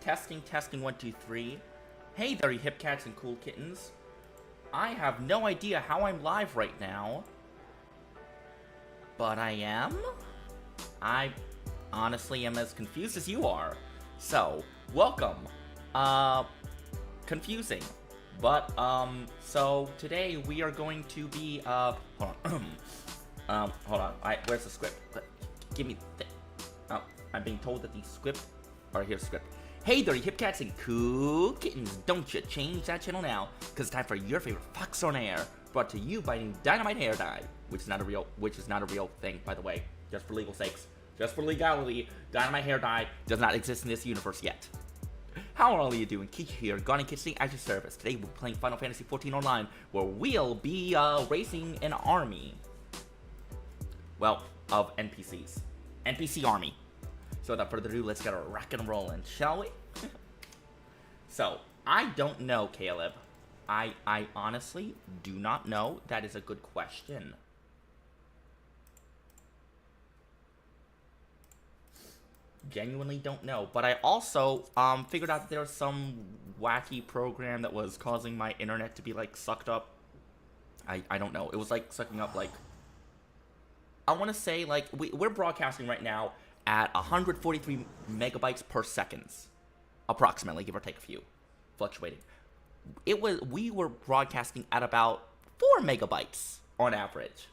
Testing, 1, 2, 3. Hey there, you hip cats and cool kittens. I have no idea how I'm live right now. But I am? I honestly am as confused as you are. So, welcome. Confusing. But, so today we are going to be, hold on. Hold on. Where's the script? Give me the... Oh, I'm being told that the script... Alright, here's the script. Hey there, you hip cats and cool kittens. Don't you change that channel now, because it's time for your favorite Fox on Air, brought to you by new Dynamite Hair Dye, which is not a real thing, by the way, just for legal sakes. Just for legality, Dynamite Hair Dye does not exist in this universe yet. How are all of you doing? Kitchi here, Gone and Kitchi at your service. Today we're playing Final Fantasy XIV Online, where we'll be racing an army. Well, of NPCs. NPC army. So without further ado, let's get a rock and rollin', shall we? So, I don't know, Caleb. I honestly do not know. That is a good question. Genuinely don't know. But I also figured out that there was some wacky program that was causing my internet to be like sucked up. I don't know. It was like sucking up like, I want to say like we're broadcasting right now at 143 megabytes per second, approximately, give or take a few, fluctuating. We were broadcasting at about 4 megabytes on average,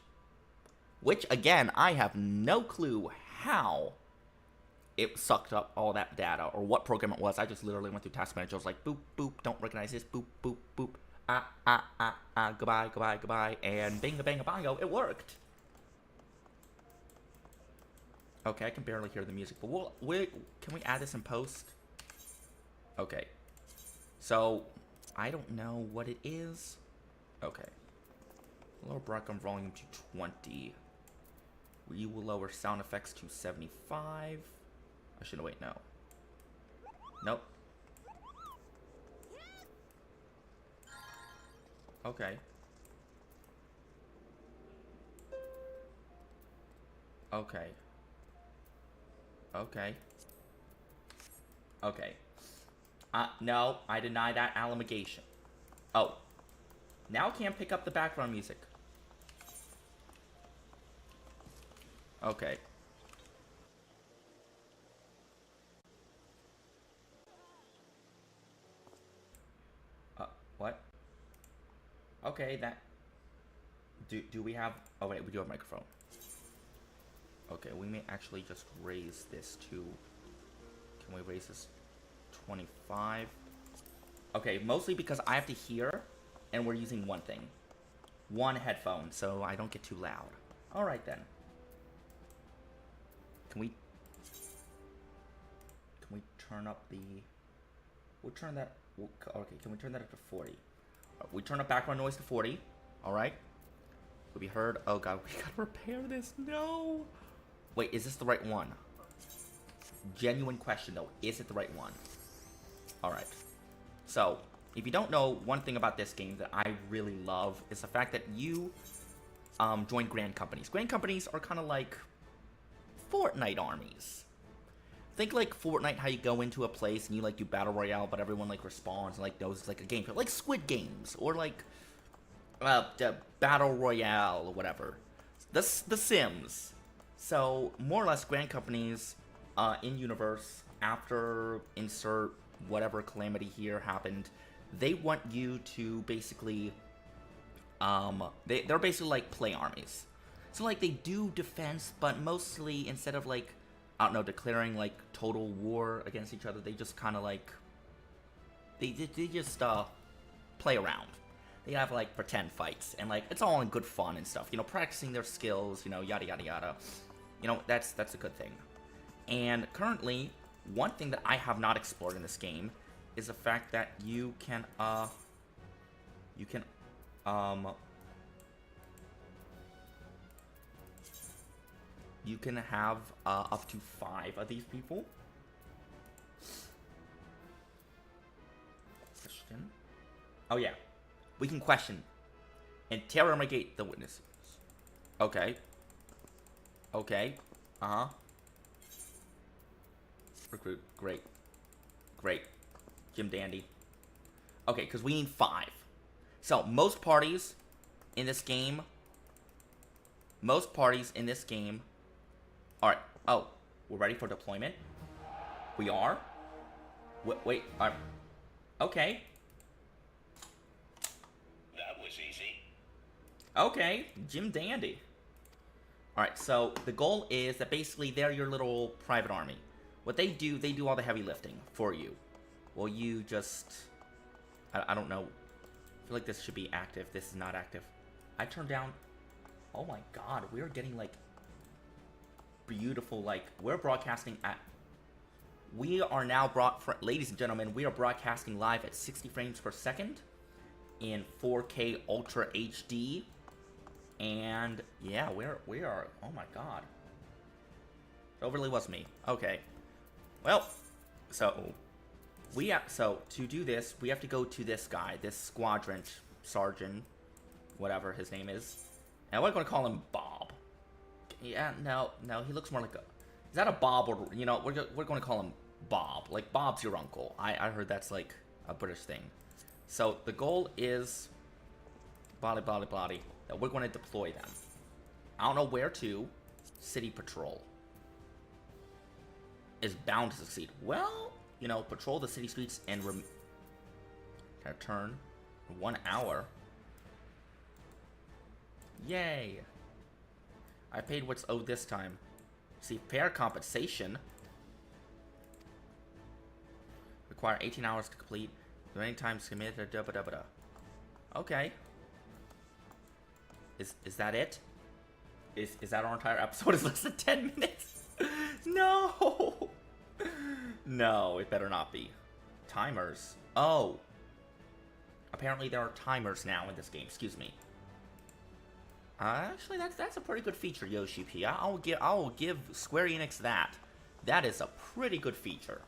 which again I have no clue how it sucked up all that data or what program it was. I just literally went through Task Manager. I was like, boop boop, don't recognize this, boop boop boop, goodbye, and bing a bang a bango, it worked. Okay, I can barely hear the music, but can we add this in post? Okay. So, I don't know what it is. Okay. Lower broadcast volume to 20. We will lower sound effects to 75. I should wait, no. Nope. Okay. Okay. Okay. Okay. No, I deny that allegation. Oh. Now I can't pick up the background music. Okay. What? Okay, that... Do we have... Oh, wait, we do have a microphone. Okay, we may actually just raise this to... Can we raise this 25? Okay, mostly because I have to hear, and we're using one thing. One headphone, so I don't get too loud. Alright then. Can we turn up the... We'll turn that... Okay, can we turn that up to 40? We turn up background noise to 40. Alright. Will be heard. Oh god, we gotta repair this. No! Wait, is this the right one? Genuine question though, is it the right one? Alright. So, if you don't know, one thing about this game that I really love is the fact that you join grand companies. Grand companies are kind of like Fortnite armies. Think like Fortnite, how you go into a place and you like do battle royale, but everyone like respawns and like knows it's like a game. Like Squid Games or like battle royale or whatever. The Sims. So, more or less, grand companies in universe, after insert whatever calamity here happened, they want you to basically, they're basically like play armies. So, like, they do defense, but mostly, instead of, like, I don't know, declaring, like, total war against each other, they just kind of, like, they just, play around. They have, like, pretend fights, and, like, it's all in good fun and stuff, you know, practicing their skills, you know, yada, yada, yada. You know, that's a good thing. And currently, one thing that I have not explored in this game is the fact that you can have up to 5 of these people. Question. Oh yeah, we can question, interrogate the witnesses. Okay. Okay. Uh-huh. Recruit. Great. great. Jim Dandy. Okay, because we need 5. So, most parties in this game... Alright. Oh, we're ready for deployment? We are? Wait, okay. That was easy. Okay, Jim Dandy. Alright, so the goal is that basically they're your little private army. What they do all the heavy lifting for you. Well, you just... I don't know. I feel like this should be active. This is not active. I turned down... Oh my god, we're getting like... beautiful, like... We're broadcasting at... We are now ladies and gentlemen, we are broadcasting live at 60 frames per second in 4K Ultra HD. And yeah, we are, oh my god. It overly was me. Okay. Well, so to do this, we have to go to this guy, this squadron sergeant, whatever his name is. And we're going to call him Bob. Yeah, no, he looks more like a... Is that a Bob or, you know, we're going to call him Bob. Like, Bob's your uncle. I heard that's, like, a British thing. So, the goal is... That we're going to deploy them. I don't know where to. City Patrol. Is bound to succeed. Well, you know, patrol the city streets and... Turn. 1 hour. Yay. I paid what's owed this time. See, fair compensation. Require 18 hours to complete. Many times committed. Okay. Is that it? Is that our entire episode? Is less than 10 minutes? No. No, it better not be. Timers. Oh. Apparently there are timers now in this game. Excuse me. Actually, that's a pretty good feature, Yoshi P. I will give Square Enix that. That is a pretty good feature.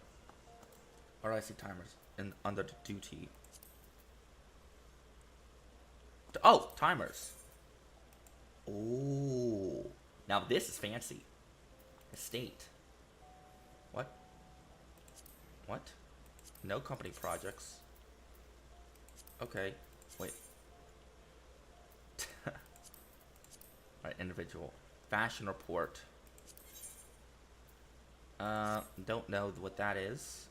Or I see timers under the duty. Oh, timers. Oh, now this is fancy. Estate. What? What? No company projects. Okay. Wait. Alright, individual. Fashion report. Don't know what that is.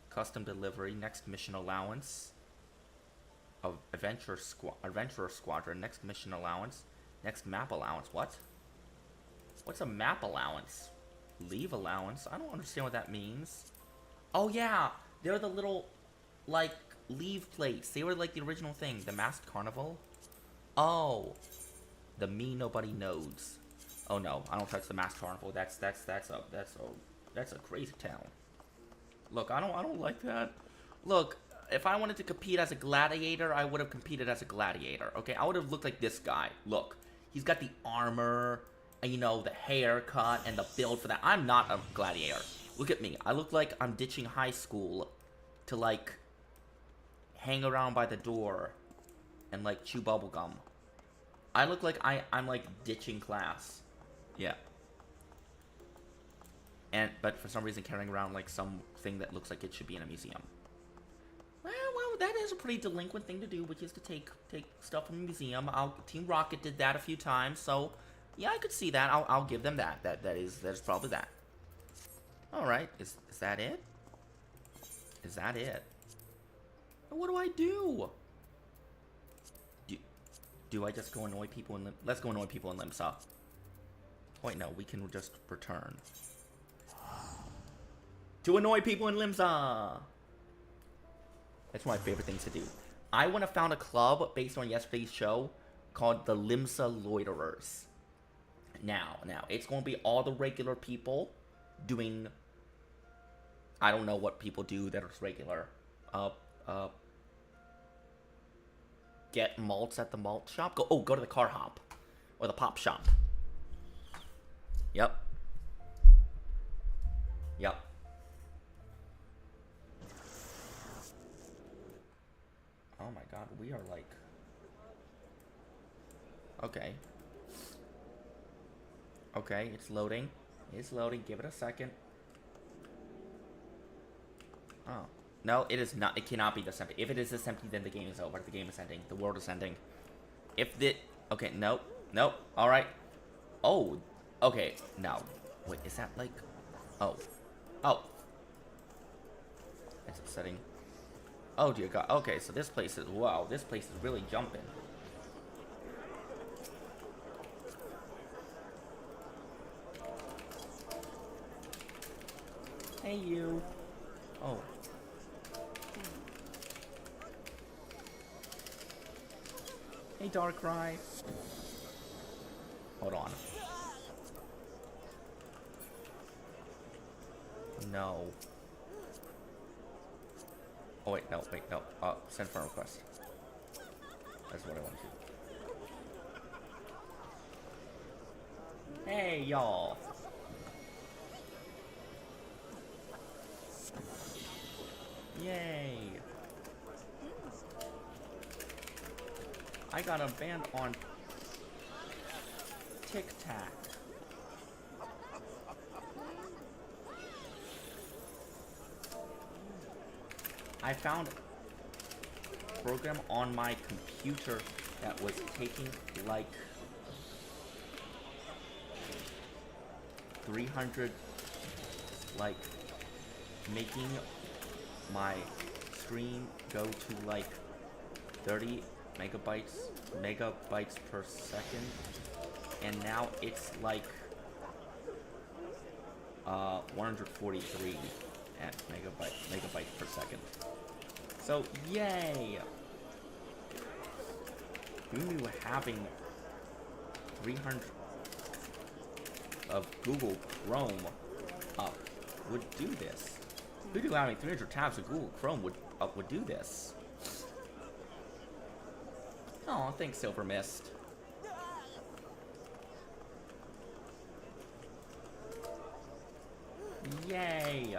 Custom delivery. Next mission allowance. Of Adventurer Squadron. Next mission allowance. Next map allowance. What? What's a map allowance? Leave allowance? I don't understand what that means. Oh yeah! They're the little, like, leave plates. They were like the original thing. The Masked Carnival? Oh. The Me Nobody Knows. Oh no, I don't touch the Masked Carnival. That's a crazy town. Look, I don't like that. Look, if I wanted to compete as a gladiator, I would have competed as a gladiator. Okay, I would have looked like this guy. Look, he's got the armor, and you know, the haircut and the build for that. I'm not a gladiator. Look at me. I look like I'm ditching high school to like hang around by the door and like chew bubblegum. I look like I'm like ditching class. Yeah. But for some reason carrying around like something that looks like it should be in a museum. Well, that is a pretty delinquent thing to do, which is to take stuff from a museum. Team Rocket did that a few times, so yeah, I could see that. I'll give them that. That is probably that. All right, is that it? Is that it? What do I do? Do I just go annoy people in let's go annoy people in Limsa. Wait, no, we can just return. To annoy people in Limsa! That's one of my favorite things to do. I want to found a club based on yesterday's show called the Limsa Loiterers. Now, it's going to be all the regular people doing... I don't know what people do that are regular. Get malts at the malt shop. Go to the car hop. Or the pop shop. Yep. Oh my god, we are like... Okay. Okay, it's loading. It's loading. Give it a second. Oh. No, it is not. It cannot be this empty. If it is this empty, then the game is over. The game is ending. The world is ending. If the... Okay, nope. Nope. Alright. Oh. Okay. Now. Wait, is that like... Oh. Oh. It's upsetting. Oh, dear God. Okay, so this place is... Wow, this place is really jumping. Hey, you. Oh. Hey, Darkrai. Hold on. No. Oh, wait, no, wait, no. Send friend request. That's what I want to do. Hey, y'all. Yay. I got a ban on Tic Tac. I found a program on my computer that was taking like 300, like making my screen go to like 30 megabytes per second, and now it's like 143 at megabytes per second. So yay! Who knew having 300 of Google Chrome up would do this? Who knew having 300 tabs of Google Chrome would do this? Oh, thanks, Silver Mist. Yay!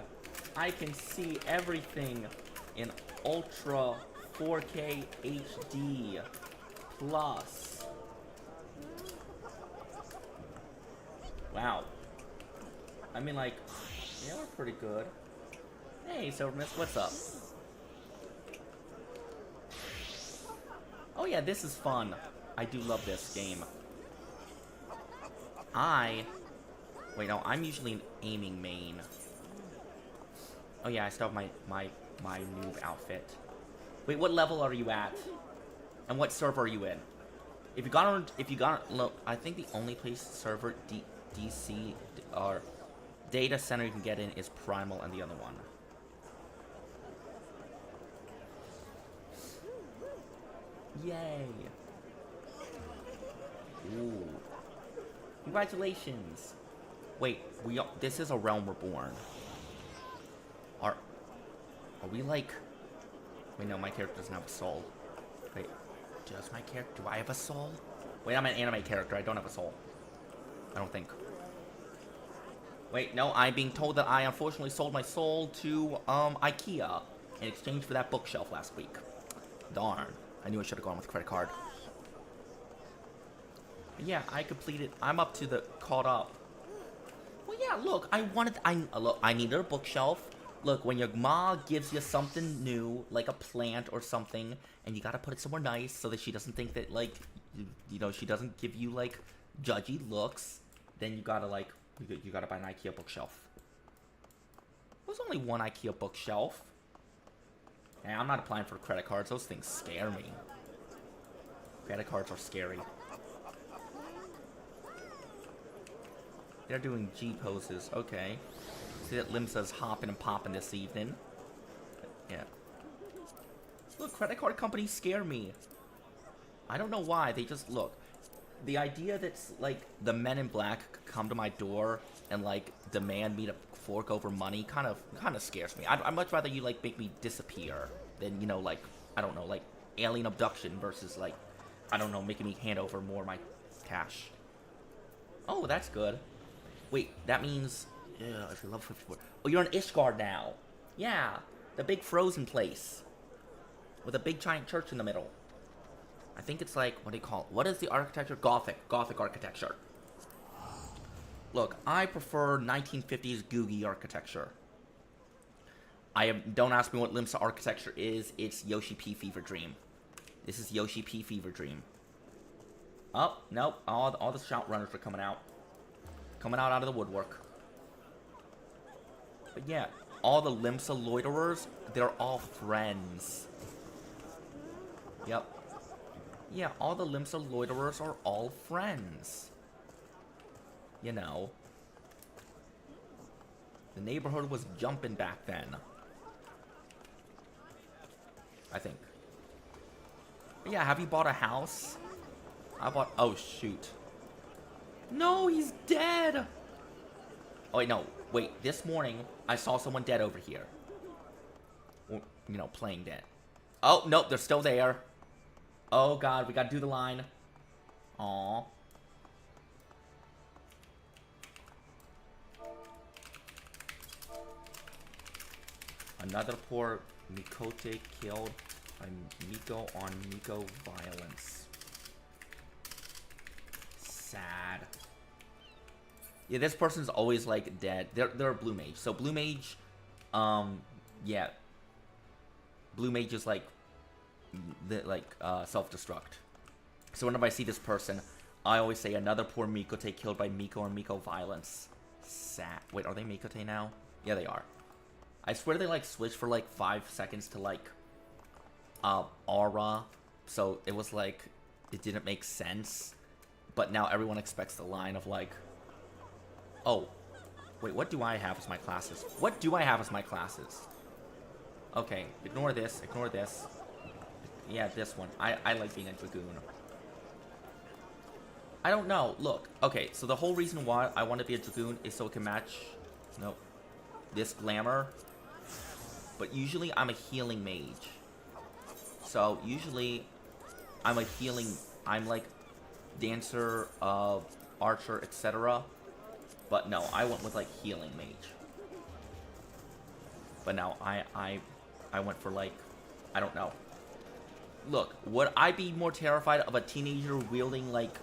I can see everything in Ultra 4K HD Plus. Wow. I mean, like, they are pretty good. Hey, Silver Mist, what's up? Oh yeah, this is fun. I do love this game. Wait, no, I'm usually an aiming main. Oh yeah, I still have my noob outfit. Wait, what level are you at? And what server are you in? If you got look, I think the only place server DC or data center you can get in is Primal and the other one. Yay! Ooh. Congratulations! Wait, this is a Realm Reborn. Are we like... Wait, no, my character doesn't have a soul. Wait, does my character... Do I have a soul? Wait, I'm an anime character, I don't have a soul. I don't think. Wait, no, I'm being told that I unfortunately sold my soul to, IKEA in exchange for that bookshelf last week. Darn. I knew I should have gone with a credit card. But yeah, I completed. I'm up to the caught up. Well, yeah. Look, I needed a bookshelf. Look, when your ma gives you something new, like a plant or something, and you gotta put it somewhere nice so that she doesn't think that, like, you know, she doesn't give you like judgy looks. Then you gotta like, you gotta buy an IKEA bookshelf. There's only one IKEA bookshelf. Hey, I'm not applying for credit cards. Those things scare me. Credit cards are scary. They're doing G poses. Okay. See that Limsa's hopping and popping this evening. Yeah. Look, credit card companies scare me. I don't know why. They just look. The idea that's like the Men in Black come to my door and like demand me to fork over money kind of scares me. I'd much rather you like make me disappear than, you know, like, I don't know, like alien abduction versus like, I don't know, making me hand over more of my cash. Oh, that's good. Wait, that means, yeah, if you're level 54. Oh, you're in Ishgard now. Yeah, the big frozen place with a big giant church in the middle. I think it's like, what do you call it? What is the architecture? Gothic architecture. Look, I prefer 1950s Googie architecture. Don't ask me what Limsa architecture is. It's Yoshi P Fever Dream. This is Yoshi P Fever Dream. Oh, nope. All the shout runners are coming out. Coming out of the woodwork. But yeah, all the Limsa loiterers, they're all friends. Yep. Yeah, all the Limsa loiterers are all friends. You know. The neighborhood was jumping back then. I think. But yeah, have you bought a house? I bought... Oh, shoot. No, he's dead! Oh, wait, no. Wait, this morning, I saw someone dead over here. Or, you know, playing dead. Oh, nope, they're still there. Oh, God, we gotta do the line. Aww. Another poor Mikote killed by Miko on Miko violence. Sad. Yeah, this person's always like dead. They're a blue mage. So blue mage, yeah. Blue mage is like self-destruct. So whenever I see this person, I always say another poor Mikote killed by Miko or Miko violence. Sad. Wait, are they Mikote now? Yeah, they are. I swear they like switched for like 5 seconds to like aura. So it was like it didn't make sense. But now everyone expects the line of like, oh, wait, what do I have as my classes? What do I have as my classes? Okay, ignore this, ignore this. Yeah, this one. I like being a Dragoon. I don't know. Look, okay, so the whole reason why I want to be a Dragoon is so it can match, nope, this glamour. But usually I'm a healing mage. So usually I'm a healing, I'm like dancer, archer, etc. But no, I went with like healing mage. But now I went for like, I don't know. Look, would I be more terrified of a teenager wielding like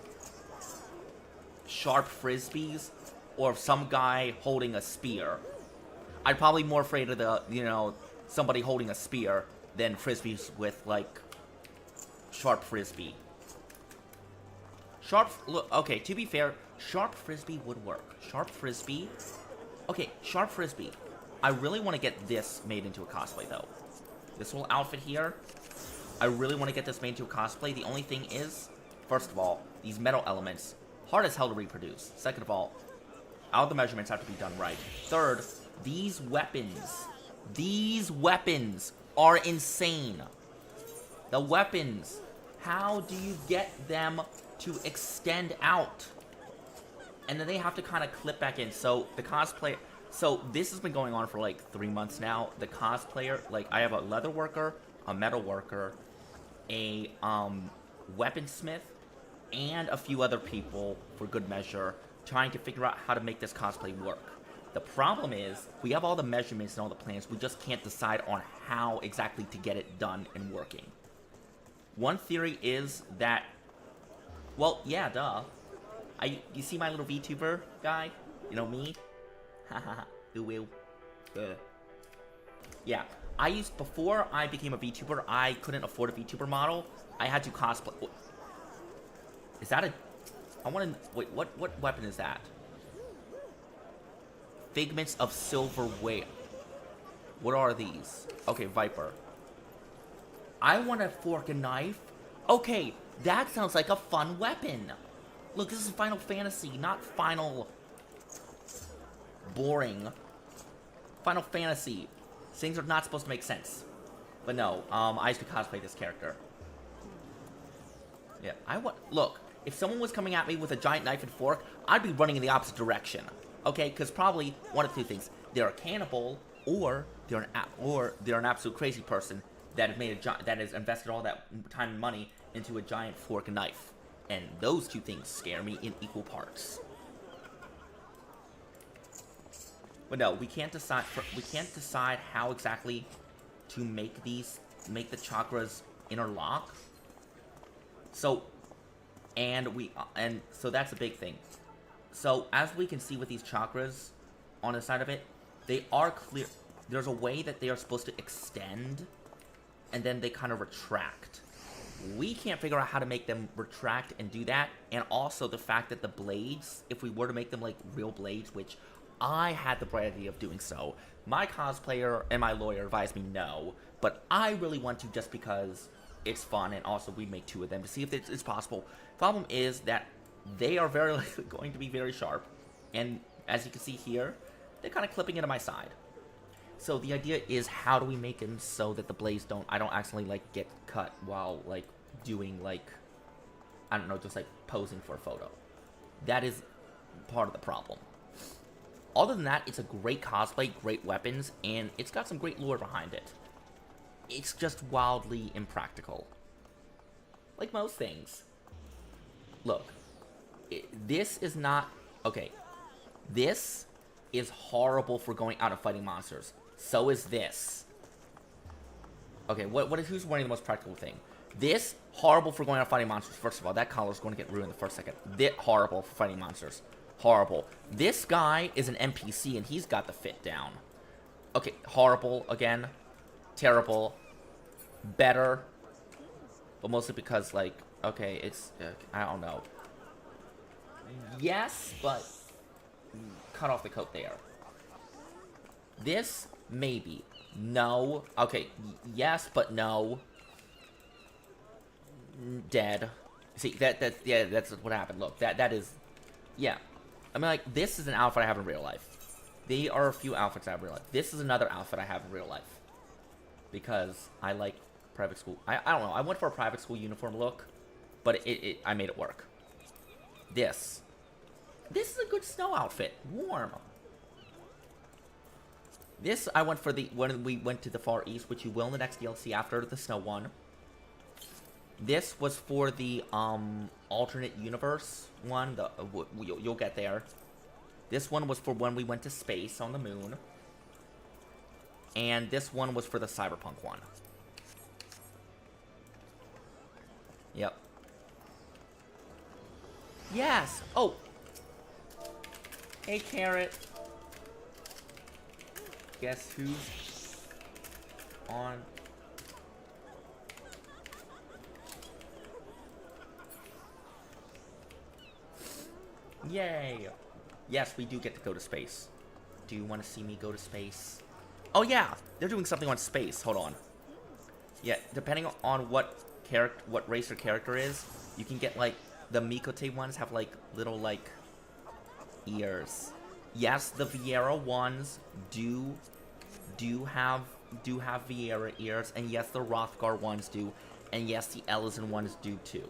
sharp frisbees or of some guy holding a spear? I'd probably be more afraid of the, you know, somebody holding a spear than frisbees with like sharp frisbee. Look, okay, to be fair, sharp frisbee would work. Sharp frisbee. Okay, sharp frisbee. I really want to get this made into a cosplay though. This whole outfit here, I really want to get this made into a cosplay. The only thing is, first of all, these metal elements, hard as hell to reproduce. Second of all the measurements have to be done right. Third, these weapons are insane. The weapons, how do you get them to extend out? And then they have to kind of clip back in. So the cosplay, so this has been going on for like 3 months now. The cosplayer, like I have a leather worker, a metal worker, a weaponsmith, and a few other people for good measure trying to figure out how to make this cosplay work. The problem is, we have all the measurements and all the plans, we just can't decide on how exactly to get it done and working. One theory is that, well, yeah, duh. You see my little VTuber guy? You know me? Haha, will. Yeah, before I became a VTuber, I couldn't afford a VTuber model. I had to cosplay. Is that wait, what weapon is that? Figments of silverware. What are these? Okay, Viper. I want a fork and knife. Okay, that sounds like a fun weapon. Look, this is Final Fantasy, not Final... boring. Final Fantasy. Things are not supposed to make sense. But no, I used to cosplay this character. Yeah, look, if someone was coming at me with a giant knife and fork, I'd be running in the opposite direction. Okay, because probably one of two things: they're a cannibal, or they're an absolute crazy person that has invested all that time and money into a giant fork and knife. And those two things scare me in equal parts. But no, we can't decide how exactly to make the chakras interlock. So, so that's a big thing. So as we can see with these chakras on the side of it, they are clear. there's a way that they are supposed to extend, and then they kind of retract. We can't figure out how to make them retract and do that, and also the fact that the blades, if we were to make them like real blades, which I had the bright idea of doing so, my cosplayer and my lawyer advised me no, but I really want to just because it's fun, and also we make 2 of them to see if it's possible. Problem is that they are very likely going to be very sharp, and as you can see here, they're kind of clipping into my side. So the idea is, how do we make them so that the blades I don't accidentally like get cut while like doing like, I don't know, just like posing for a photo. That is part of the problem. Other than that, it's a great cosplay, great weapons, and it's got some great lore behind it. It's just wildly impractical. Like most things. Look, this is not, okay, this is horrible for going out and fighting monsters. So is this. Okay, who's wearing the most practical thing? This, horrible for going out fighting monsters. First of all, that collar is going to get ruined the first second. This, horrible for fighting monsters. Horrible. This guy is an NPC and he's got the fit down. Okay, horrible again. Terrible. Better. But mostly because, like, okay, it's, I don't know. Yes, but cut off the coat there. This, maybe. No. Okay, yes, but no. Dead. See, yeah, that's what happened. Look, that is, yeah. I mean, like, this is an outfit I have in real life. There are a few outfits I have in real life. This is another outfit I have in real life. Because I like private school. I don't know. I went for a private school uniform look, but I made it work. This is a good snow outfit. Warm. This, I went for when we went to the Far East, which you will in the next DLC after the snow one. This was for the, alternate universe one. You'll get there. This one was for when we went to space on the moon. And this one was for the cyberpunk one. Yep. Yes! Oh! Hey, Carrot. Guess who's on? Yay! Yes, we do get to go to space. Do you want to see me go to space? Oh yeah, they're doing something on space. Hold on. Yeah, depending on what race or character is, you can get like the Mikote ones have like little like ears. Yes, the Viera ones do have Viera ears, and yes, the Rothgar ones do, and yes, the Ellison ones do too.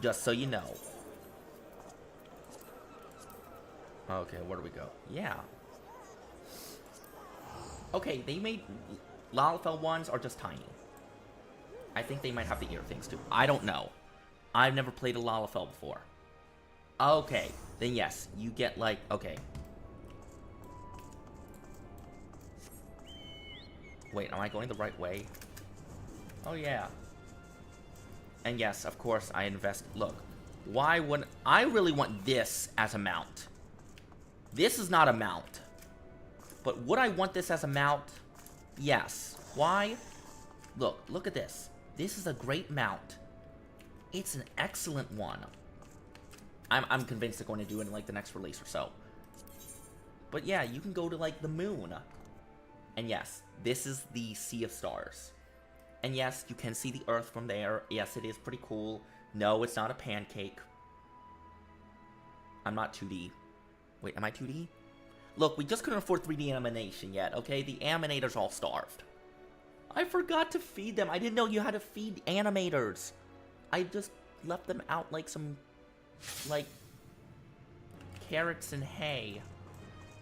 Just so you know. Okay, where do we go? Yeah. Okay, they made Lalafell ones are just tiny. I think they might have the ear things too. I don't know. I've never played a Lalafell before. Okay, then yes, you get like, okay. Wait, am I going the right way? Oh yeah. And yes, of course, I invest. Look, why wouldn't I really want this as a mount? This is not a mount. But would I want this as a mount? Yes. Why? Look at this. This is a great mount. It's an excellent one. I'm convinced they're going to do it in like the next release or so. But yeah, you can go to like the moon. And yes, this is the Sea of Stars. And yes, you can see the Earth from there. Yes, it is pretty cool. No, it's not a pancake. I'm not 2D. Wait, am I 2D? Look, we just couldn't afford 3D animation yet, okay? The animators all starved. I forgot to feed them. I didn't know you had to feed animators. I just left them out like some, like, carrots and hay.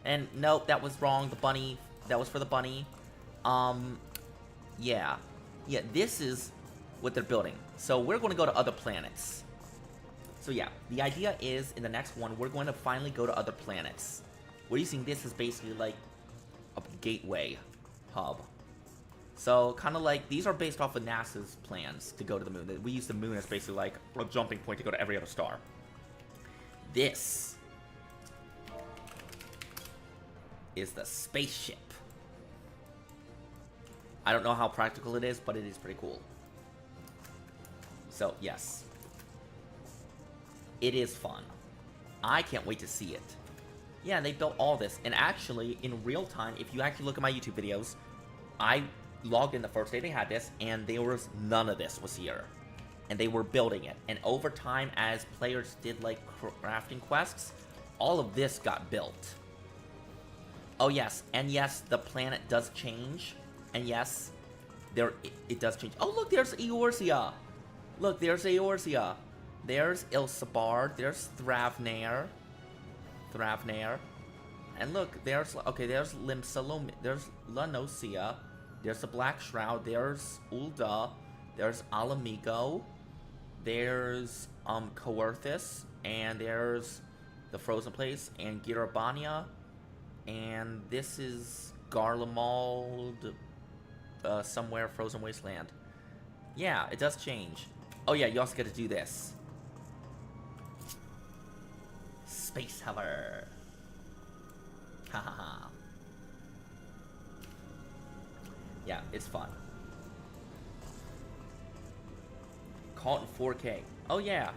And nope, that was wrong. The bunny, that was for the bunny. Yeah. Yeah, this is what they're building. So we're going to go to other planets. So yeah, the idea is in the next one, we're going to finally go to other planets. We're using this as basically like a gateway hub. So kind of like, these are based off of NASA's plans to go to the moon. We use the moon as basically like a jumping point to go to every other star. This is the spaceship. I don't know how practical it is, but it is pretty cool. So, yes. It is fun. I can't wait to see it. Yeah, they built all this. And actually, in real time, if you actually look at my YouTube videos, I logged in the first day they had this, and there was none of this was here. And they were building it. And over time, as players did, like, crafting quests, all of this got built. Oh, yes. And yes, the planet does change. And yes, it does change. Oh, look, there's Eorzea. Look, there's Eorzea. There's Ilsabard. There's Thrafnair. And look, there's Limsalom. There's Lanosia. There's the Black Shroud. There's Ulda. There's Alamigo. There's Coerthis. And there's the Frozen Place. And Girabania. And this is Garlemald. Somewhere Frozen Wasteland. Yeah, it does change. Oh yeah, you also get to do this. Space hover. Hahaha. Yeah, it's fun. Call it in 4K. Oh yeah.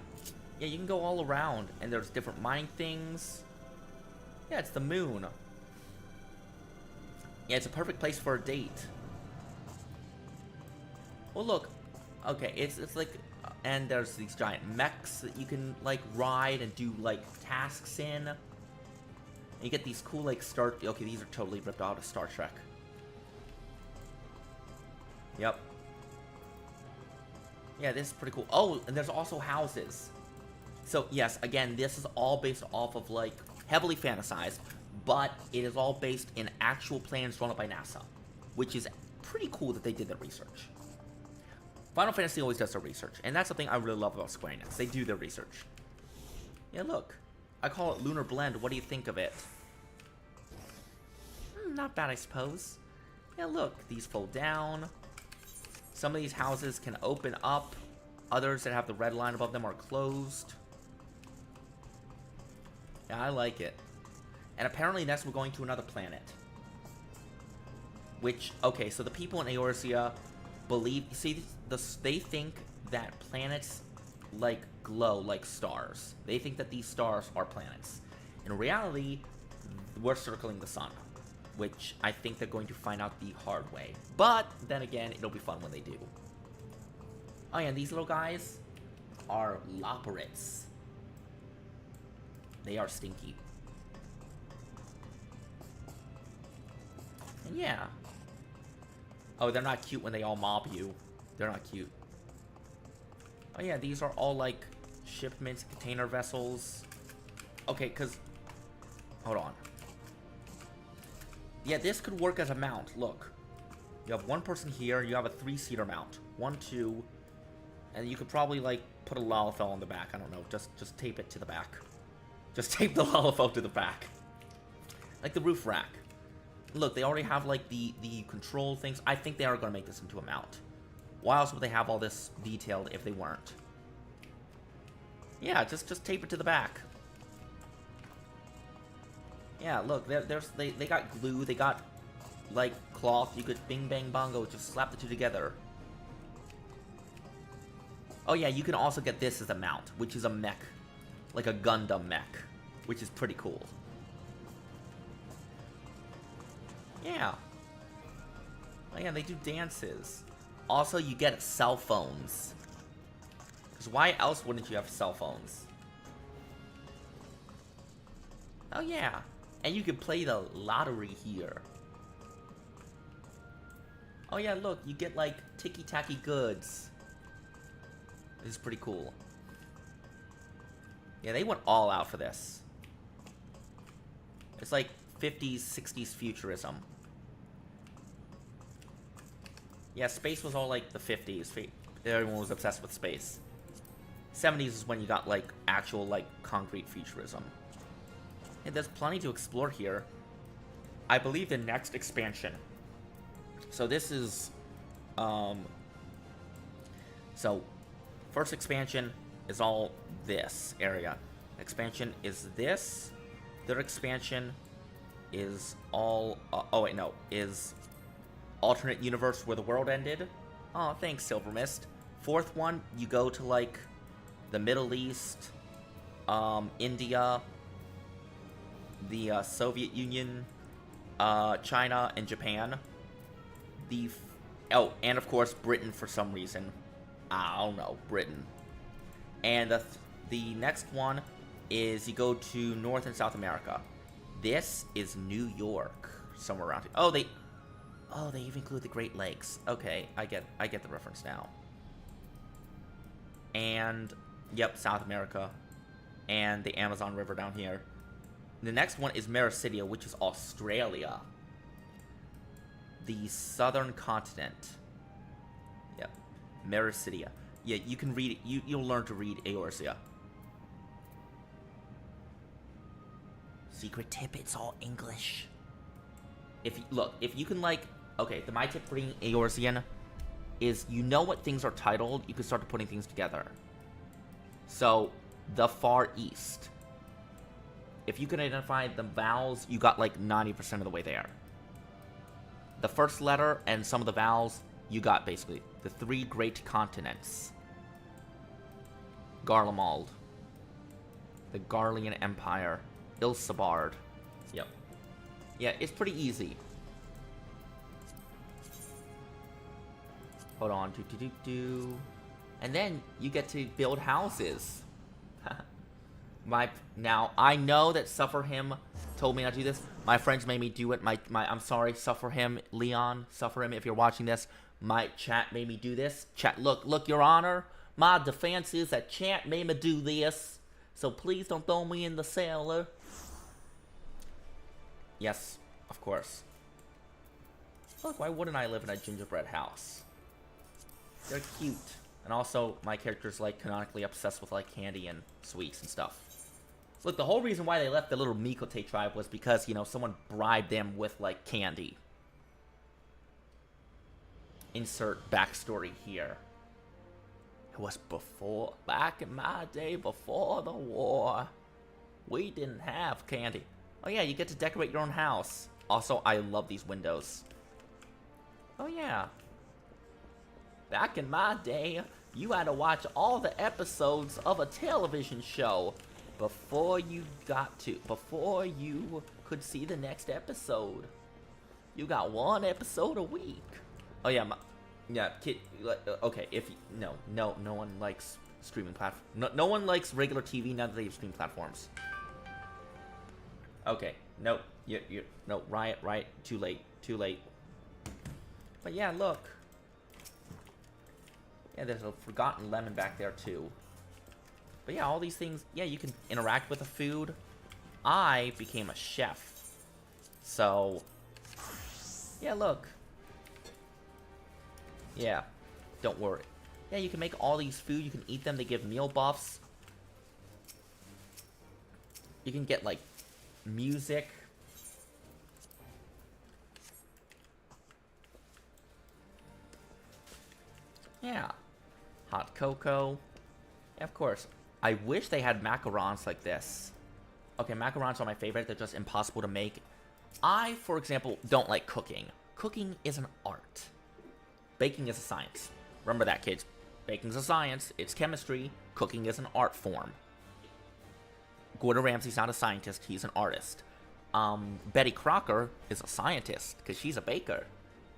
Yeah, you can go all around and there's different mining things. Yeah, it's the moon. Yeah, it's a perfect place for a date. Well, look. Okay, it's like, and there's these giant mechs that you can, like, ride and do, like, tasks in. And you get these cool, like, okay, these are totally ripped out of Star Trek. Yep. Yeah, this is pretty cool. Oh, and there's also houses. So, yes, again, this is all based off of, like, heavily fantasized, but it is all based in actual plans drawn up by NASA, which is pretty cool that they did the research. Final Fantasy always does their research, and that's something I really love about Square Enix. They do their research. Yeah, look. I call it Lunar Blend. What do you think of it? Not bad, I suppose. Yeah, look. These fold down. Some of these houses can open up. Others that have the red line above them are closed. Yeah, I like it. And apparently next we're going to another planet. Which, okay, so the people in Eorzea believe, see, they think that planets, like, glow like stars. They think that these stars are planets. In reality, we're circling the sun, which I think they're going to find out the hard way. But, then again, it'll be fun when they do. Oh yeah, and these little guys are Loporrits. They are stinky. And yeah. Oh, they're not cute when they all mob you. They're not cute. Oh yeah, these are all like shipments, container vessels. Okay, because... Hold on. Yeah, this could work as a mount. Look. You have one person here. You have a 3-seater mount. 1, 2. And you could probably, like, put a Lalafell on the back. I don't know. Just tape it to the back. Just tape the Lalafell to the back. Like the roof rack. Look, they already have, like, the control things. I think they are going to make this into a mount. Why else would they have all this detailed if they weren't? Yeah, just tape it to the back. Yeah, look, they got glue, they got, like, cloth. You could bing bang bongo, just slap the two together. Oh yeah, you can also get this as a mount, which is a mech. Like a Gundam mech, which is pretty cool. Yeah. Oh yeah, they do dances. Also, you get cell phones. Because why else wouldn't you have cell phones? Oh yeah. And you can play the lottery here. Oh yeah, look, you get like ticky-tacky goods. This is pretty cool. Yeah, they went all out for this. It's like 50s, 60s futurism. Yeah, space was all like the 50s. Everyone was obsessed with space. 70s is when you got like actual like concrete futurism. And there's plenty to explore here. I believe the next expansion. So this is so first expansion is all this area. Expansion is this. Third expansion is all... oh, wait, no. Is alternate universe where the world ended. Oh, thanks, Silver Mist. Fourth one, you go to, like, the Middle East, India, the Soviet Union, China, and Japan. Oh, and of course, Britain for some reason. I don't know, Britain. And the next one is you go to North and South America. This is New York, somewhere around here. Oh, they even include the Great Lakes. Okay, I get the reference now. And yep, South America, and the Amazon River down here. The next one is Mericidia, which is Australia, the southern continent. Yep, Mericidia. Yeah, you can read it. You'll learn to read Eorzea. Secret tip: it's all English. If you can, like, okay, my tip for reading Eorzean is, you know what things are titled, you can start putting things together. So, the Far East. If you can identify the vowels, you got like 90% of the way there. The first letter and some of the vowels, you got basically the 3 great continents. Garlemald, the Garlean Empire, Ilsabard. Yep. Yeah, it's pretty easy. Hold on. And then you get to build houses. Now, I know that Suffer Him told me not to do this. My friends made me do it. I'm sorry, Suffer Him, Leon. Suffer Him, if you're watching this. My chat made me do this. Chat, look, Your Honor. My defense is that chat made me do this. So please don't throw me in the cellar. Yes, of course. Look, why wouldn't I live in a gingerbread house? They're cute. And also, my character's, like, canonically obsessed with, like, candy and sweets and stuff. Look, the whole reason why they left the little Mikote tribe was because, you know, someone bribed them with, like, candy. Insert backstory here. It was back in my day, before the war. We didn't have candy. Oh yeah, you get to decorate your own house. Also, I love these windows. Oh yeah. Back in my day, you had to watch all the episodes of a television show before you could see the next episode. You got one episode a week. Oh yeah, okay, no one likes streaming platform. No one likes regular TV now that they have streaming platforms. Okay, no, no, Riot, too late. But yeah, look. Yeah, there's a forgotten lemon back there too. But yeah, all these things, yeah, you can interact with the food. I became a chef. So, yeah, look. Yeah, don't worry. Yeah, you can make all these food, you can eat them, they give meal buffs. You can get, like, music. Yeah. Hot cocoa. Yeah, of course. I wish they had macarons like this. Okay, macarons are my favorite. They're just impossible to make. I, for example, don't like cooking. Cooking is an art. Baking is a science. Remember that, kids. Baking's a science. It's chemistry. Cooking is an art form. Gordon Ramsay's not a scientist. He's an artist. Betty Crocker is a scientist because she's a baker.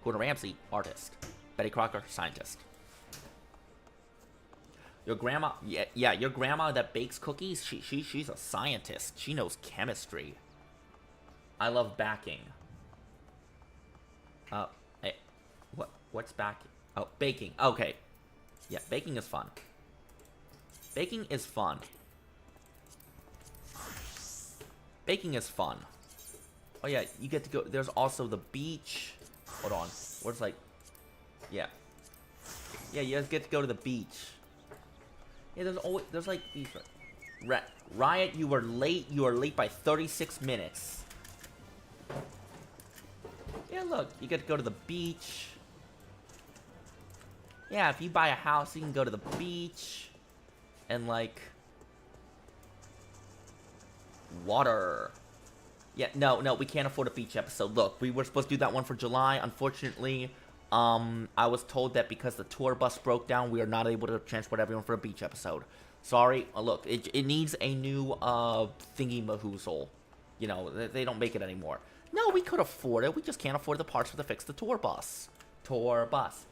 Gordon Ramsay, artist. Betty Crocker, scientist. Your grandma, yeah, your grandma that bakes cookies, she's a scientist. She knows chemistry. I love backing. Hey, what's backing? Oh, baking. Okay. Yeah, baking is fun. Baking is fun. Baking is fun. Oh yeah, you get to go, there's also the beach. Hold on, where's like, yeah. Yeah, you guys get to go to the beach. Yeah, there's like these, Riot, you were late by 36 minutes. Yeah, look, you get to go to the beach. Yeah, if you buy a house, you can go to the beach. And, like, water. Yeah, no, we can't afford a beach episode. Look, we were supposed to do that one for July. Unfortunately, I was told that because the tour bus broke down, we are not able to transport everyone for a beach episode. Sorry. Look, it needs a new, thingy-mahoozle. You know, they don't make it anymore. No, we could afford it. We just can't afford the parts to fix the tour bus. Tour bus.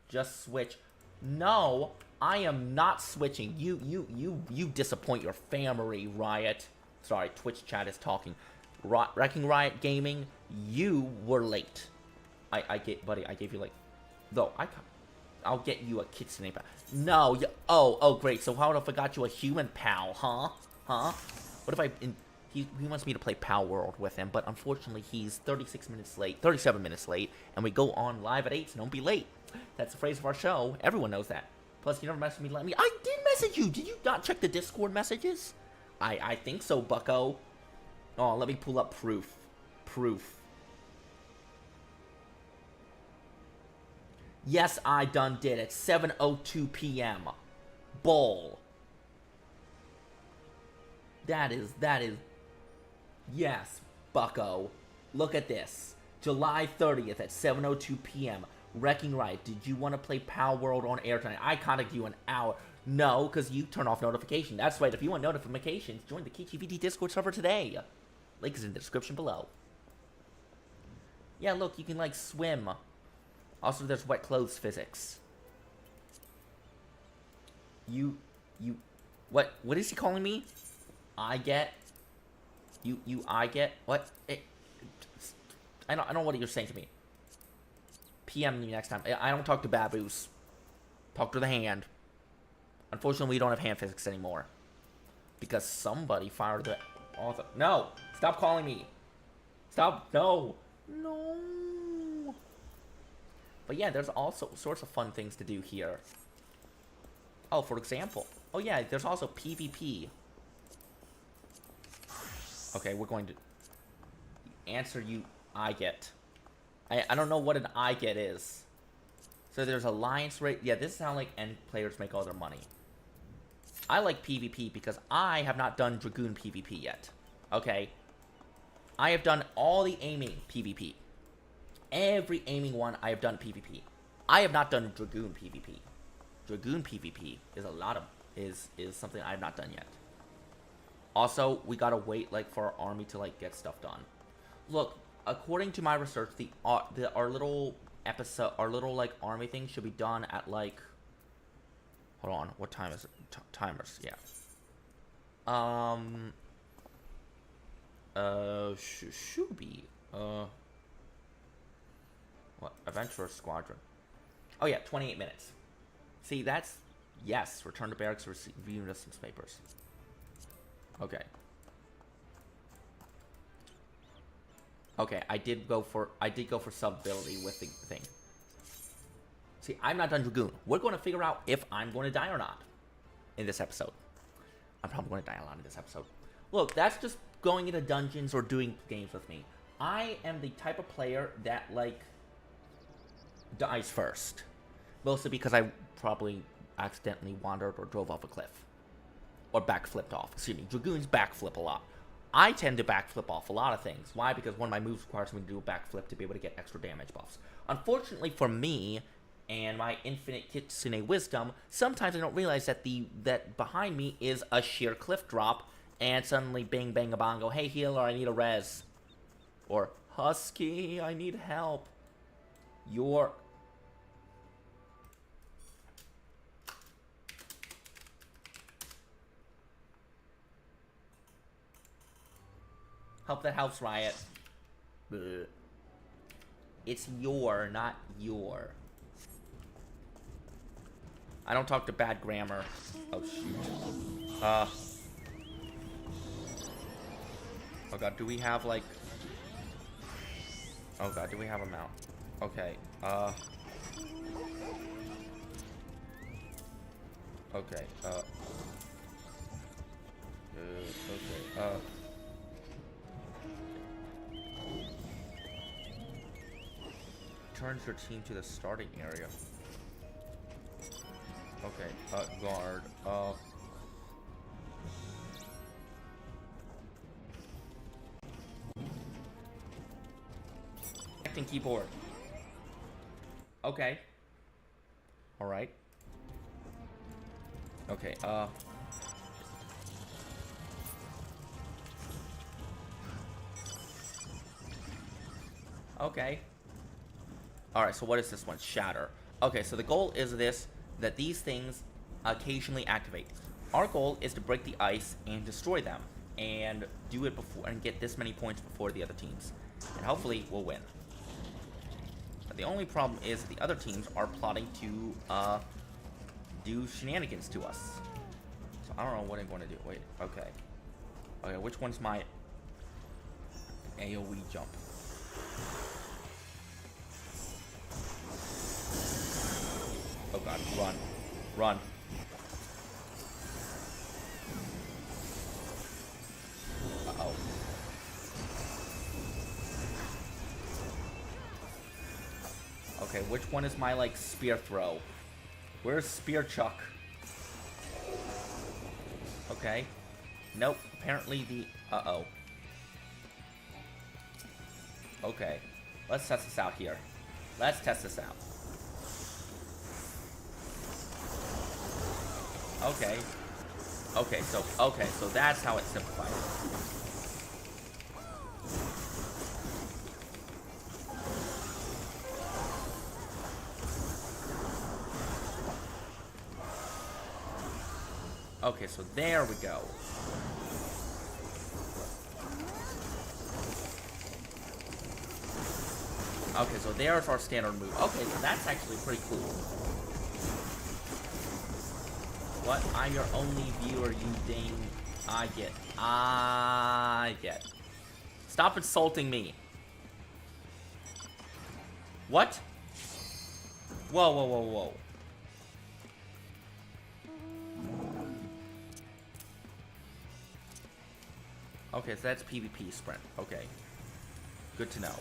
Just switch. No, I am not switching. You disappoint your family, Riot. Sorry, Twitch chat is talking. Wrecking Riot Gaming, you were late. Buddy, I gave you like, though I'll get you a kitsune pal. No, oh, great. So how if I got you a human pal, huh? What if he wants me to play Pal World with him, but unfortunately he's 37 minutes late, and we go on live at 8, so don't be late. That's the phrase of our show. Everyone knows that. Plus, you never messaged me. I did message you. Did you not check the Discord messages? I think so, bucko. Oh, let me pull up proof. Yes, I done did it. 7:02 p.m. Bull. That is. Yes, bucko. Look at this. July 30th at 7:02 p.m. Wrecking Riot, did you want to play Pal World on air tonight? I contacted you an hour. No, because you turn off notification. That's right. If you want notifications, join the Kitchi VD Discord server today. Link is in the description below. Yeah, look, you can, like, swim. Also, there's wet clothes physics. What is he calling me? I get? I get? What? I don't know what you're saying to me. PM me next time. I don't talk to baboos. Talk to the hand. Unfortunately, we don't have hand physics anymore. Because somebody fired the author. No! Stop calling me! Stop! No! But yeah, there's also sorts of fun things to do here. Oh, for example. Oh yeah, there's also PvP. Okay, we're going to answer you. I get. I don't know what an I get is. So there's alliance rate. Yeah, this is how like end players make all their money. I like PvP because I have not done Dragoon PvP yet. Okay. I have done all the aiming PvP. Every aiming one I have done PvP. I have not done Dragoon PvP. Dragoon PvP is is something I have not done yet. Also, we gotta wait like for our army to like get stuff done. Look, according to my research, our little like army thing should be done at like. Hold on, what time is it? Timers, yeah. Should be. What? Adventurer Squadron. Oh yeah, 28 minutes. See, that's yes. Return to barracks. Review distance papers. Okay. Okay, I did go for sub-ability with the thing. See, I'm not done Dragoon. We're going to figure out if I'm going to die or not in this episode. I'm probably going to die a lot in this episode. Look, that's just going into dungeons or doing games with me. I am the type of player that, like, dies first. Mostly because I probably accidentally wandered or drove off a cliff. Or backflipped off. Excuse me. Dragoons backflip a lot. I tend to backflip off a lot of things. Why? Because one of my moves requires me to do a backflip to be able to get extra damage buffs. Unfortunately for me, and my infinite Kitsune wisdom, sometimes I don't realize that that behind me is a sheer cliff drop, and suddenly bing bang a bongo, hey healer, I need a res. Or, Husky, I need help. You're... Help that house, Riot. Bleh. It's your, not your. I don't talk to bad grammar. Oh, shoot. Oh god, do we have, like... Oh god, do we have a mount? Okay, Okay, Turns your team to the starting area. Okay, guard, shifting keyboard. Okay. Alright. Okay, okay. Alright, so what is this one? Shatter. Okay, so the goal is that these things occasionally activate. Our goal is to break the ice and destroy them. And do it before, and get this many points before the other teams. And hopefully, we'll win. But the only problem is the other teams are plotting to, do shenanigans to us. So I don't know what I'm going to do. Wait, okay. Okay, which one's my AoE jump? Oh god, run. Run. Uh-oh. Okay, which one is my, like, spear throw? Where's Spear Chuck? Okay. Nope. Apparently the... Uh-oh. Okay. Let's test this out here. Let's test this out. Okay. Okay, so that's how it's simplified. Okay, so there we go. Okay, so there's our standard move. Okay, so that's actually pretty cool. What? I'm your only viewer, you ding. I get. Stop insulting me. What? Whoa, whoa, whoa, whoa. Okay, so that's PvP sprint. Okay. Good to know.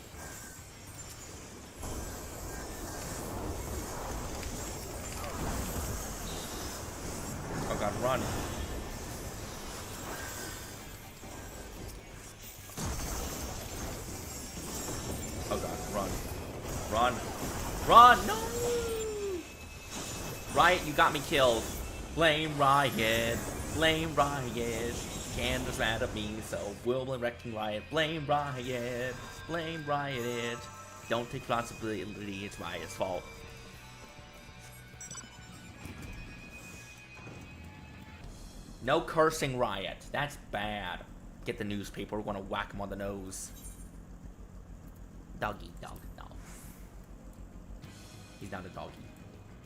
Oh god, run. Oh god, run. Run. Run! No! Riot, you got me killed. Blame Riot. Blame Riot. Candace mad at me, so we'll be wrecking Riot. Blame Riot. Blame Riot. Don't take responsibility, it's Riot's fault. No cursing, Riot. That's bad. Get the newspaper, we're gonna whack him on the nose. Doggy, dog, no. He's not a doggy.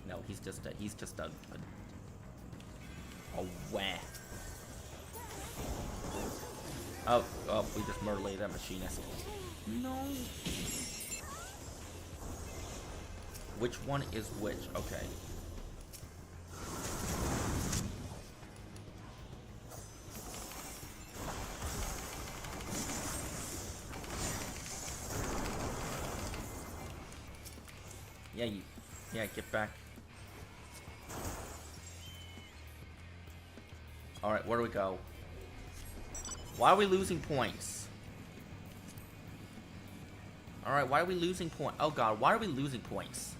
No, he's just a wah. Oh, we just murdered that machinist. No. Which one is which? Okay. Yeah, get back. Alright, where do we go? Why are we losing points? Alright, why are we losing points? Oh god, why are we losing points?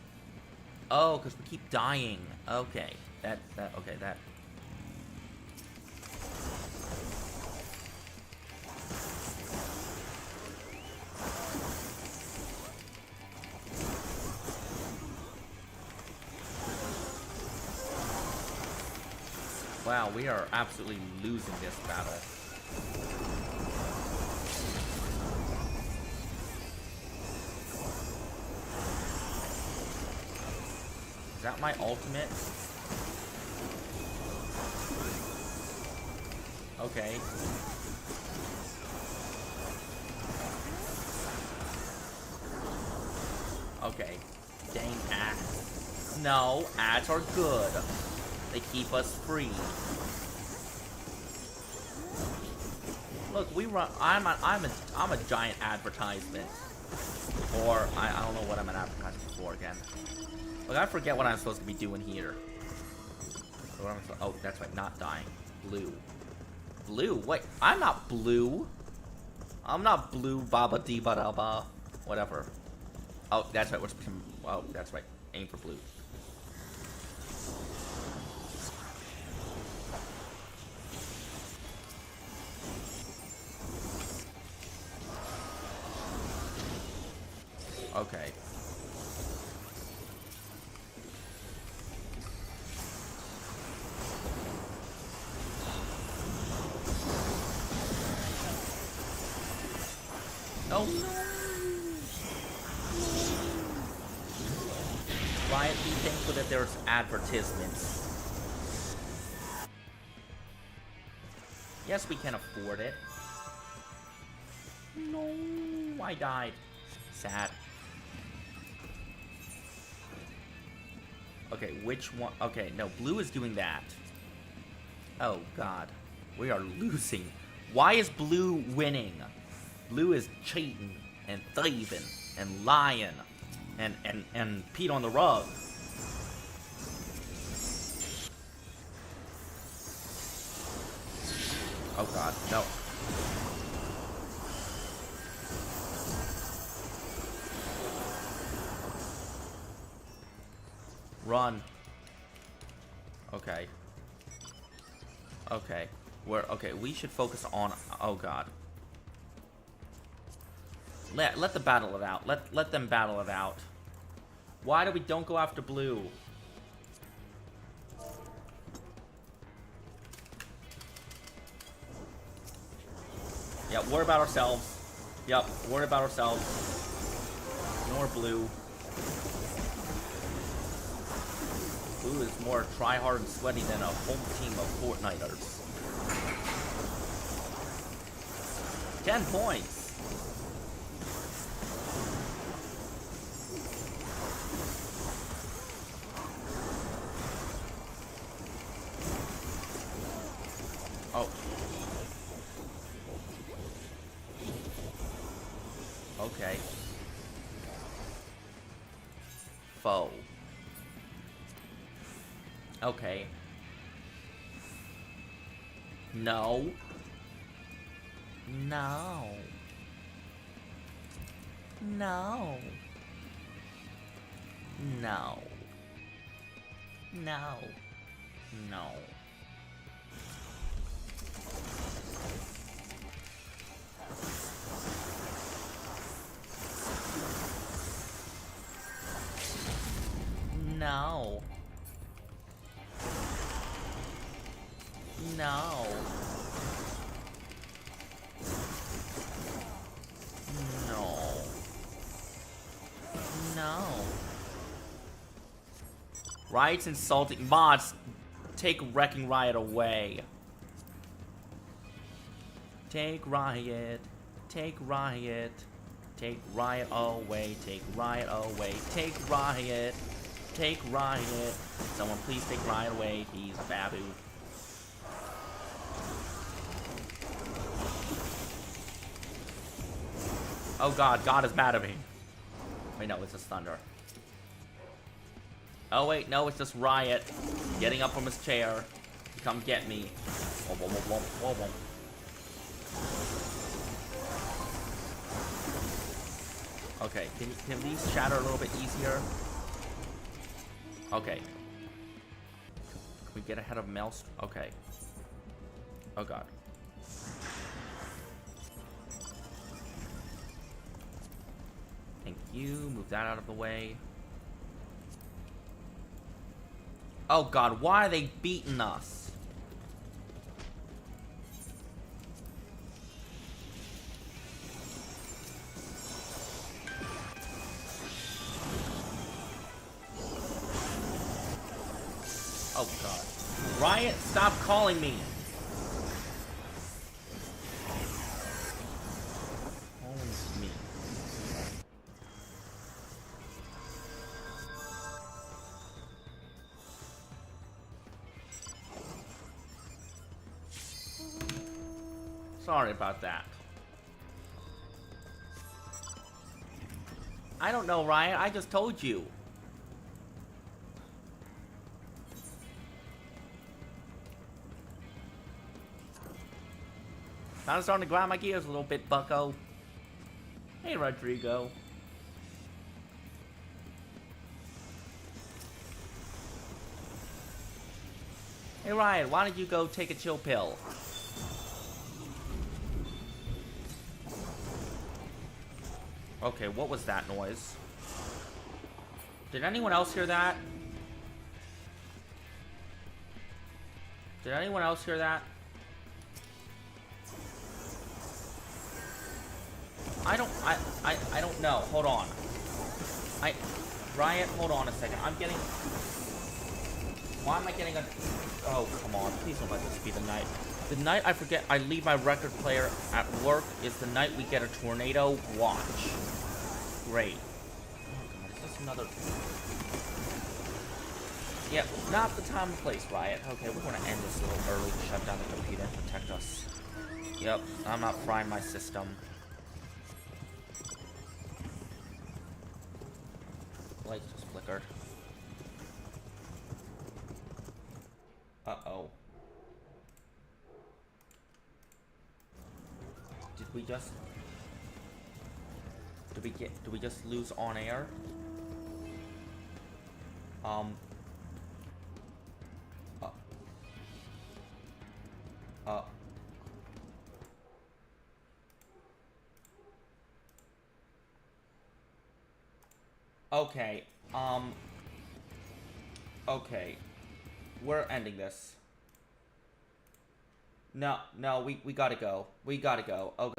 Oh, because we keep dying. Okay. That. Wow, we are absolutely losing this battle. Is that my ultimate? Okay. Okay. Dang ads. No, ads are good. They keep us free. Look, we run. I'm a giant advertisement. Or I don't know what I'm an advertisement for again. Look, I forget what I'm supposed to be doing here. Oh, that's right, not dying. Blue. Blue? Wait, I'm not blue. I'm not blue, baba dee ba da ba. Whatever. Oh, that's right. Oh, that's right. Aim for blue. Okay. Oh no! Riot, be thankful that there's advertisements. Yes, we can afford it. No, I died. Sad. Okay, which one? Okay, no, blue is doing that. Oh god, we are losing. Why is blue winning? Blue is cheating and thieving and lying and Pete on the rug. Oh god, no. Run. Okay. Okay. Okay, we should focus on, oh god. Let the battle it out. Let them battle it out. Why do we don't go after blue? Yeah, worry about ourselves. Yep, worry about ourselves. Ignore blue. Blue is more try-hard and sweaty than a whole team of Fortniters. 10 points! Oh. Okay. Foe. Okay. No. No. No. No. No. No. No. No. No. No. Riot's insulting. Mods, take Wrecking Riot away. Take Riot. Take Riot. Take Riot away. Take Riot away. Take Riot. Take Riot. Someone please take Riot away. He's a babu. Oh god, God is mad at me. Wait, no, it's just thunder. Oh wait, no, it's just Riot. Getting up from his chair. Come get me. Whoa, whoa, whoa, whoa, whoa, whoa. Okay, can these shatter a little bit easier? Okay. Can we get ahead of Maelstrom? Okay. Oh god. Thank you. Move that out of the way. Oh god, why are they beating us? Oh god. Riot, stop calling me! Sorry about that. I don't know, Riot. I just told you. Kind of starting to grind my gears a little bit, bucko. Hey, Rodrigo. Hey Ryan, why don't you go take a chill pill? Okay, what was that noise? Did anyone else hear that? Did anyone else hear that? I don't know. Hold on. Ryan, hold on a second. I'm getting... Why am I getting a... Oh, come on. Please don't let this be the night. The night I forget I leave my record player at work is the night we get a tornado watch. Great. Oh, God. Is this another... Yep, not the time and place, Riot. Okay, we're going to end this a little early to shut down the computer and protect us. Yep, I'm not frying my system. Lights just flickered. Uh-oh. Did we just lose on air? Okay, okay. We're ending this. No, we gotta go. We gotta go. Okay.